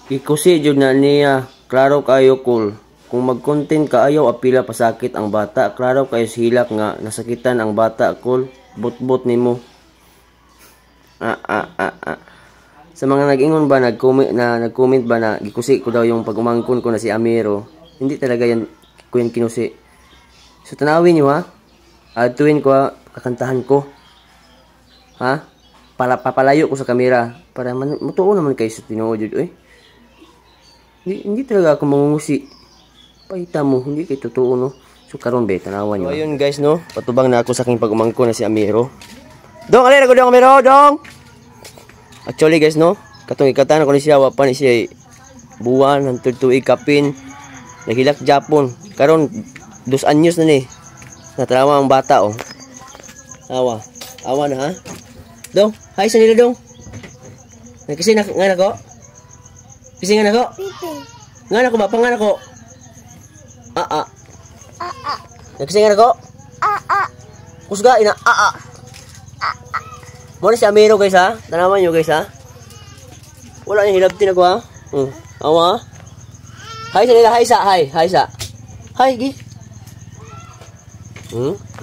Ikusi jud na niya, klaro kayo cool. Kung mag-content kaayo apila pasakit ang bata, klaro kayo hilak nga nasakitan ang bata cool. Bot-bot nimo. Sa mga nag-ingon ba nag-comment ba na gikusi ko daw yung pag-umangkon ko na si Amiro. Hindi talaga yan ko yan kinusi. So tanawin niyo ha. Tuwin ko ha, kakantahan ko. Ha? Para papalayo ko sa kamera para matuo naman kayo sa tinuod jud. Hindi talaga ako mangungusi. Paita mo, hindi kay totoo no. So karon be tanawan niyo. So ayun guys no, patubang na ako sa aking pag-umangkon na si Amiro. Dong, alira ko dong Amiro, dong. Actually guys no, katong ikatan ko ni siya wa pa ni siya buwan hangtod tuig kapin. Nahilak Japon. Karon 2 anyos na ni. Natrawa ang bata oh. Awa na ha. Dong, hi sa nila dong. Nagkisi na nga nako. Kisi nga nako. Nga nako ba pangan ako? Nagkisi nga nako. Kusga ina Mo ni si Amiro guys ha. Tanaman nyo guys ha. Wala niya hilabtin ako ha. Awa. Hi sa nila, hi sa. Hi gi.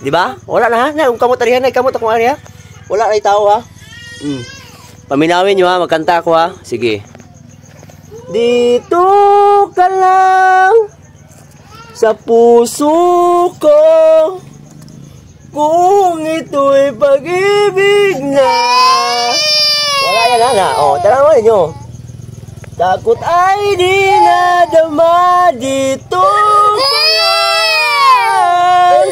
Di ba? Wala na ha. Kung kamot arihan, kamot akong area. Wala na tao ha. Paminawin nyo ha, magkanta ako ha. Sige. Dito ka lang sa puso ko. Kung ito'y pag-ibig na. Wala yan ha. Tanaman nyo. Takot ay di nadama dito ka lang.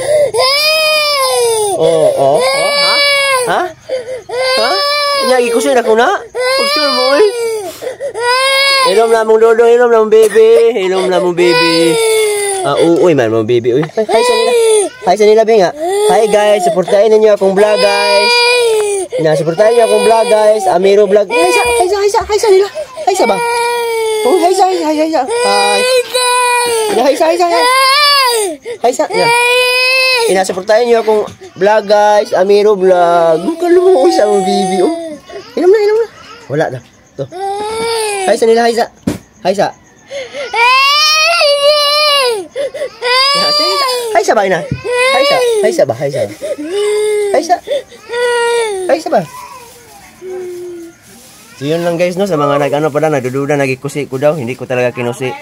Ha? Inyagi ko siya na kuna? Pag-sure mo eh. Ilom na mong dodo, ilom na mong baby. Ilom na mong baby. Uy man mong baby. Uy. Hi sa nila. Hi sa nila benga. Hi guys, supportahin ninyo akong vlog guys. Supportahin niyo akong vlog guys. Amiro vlog. Hi sa nila. Hi sa ba? Oh, hi sa. Hi. Hi sa. Supportahin niyo akong vlog guys. Amiro vlog. Kalmo sa mong baby. Inom na. Wala na. To. Hi sa nila, hi sa. Hi sa ba ina? Hi sa ba? So yun lang guys no, sa mga nag-ano pa na nagdududa, nagikusi ko daw, hindi ko talaga kinusi.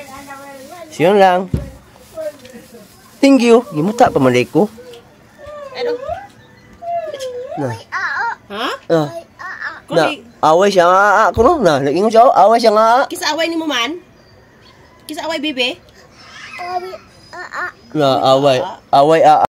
So yun lang. Thank you. Gimuta pa man ko. Ano? Na. Ha? Na, away siya nga ako no. Na, nag-ingon siya, away siya nga. Kisa away ni mo man? Kisa away bebe? Na, away.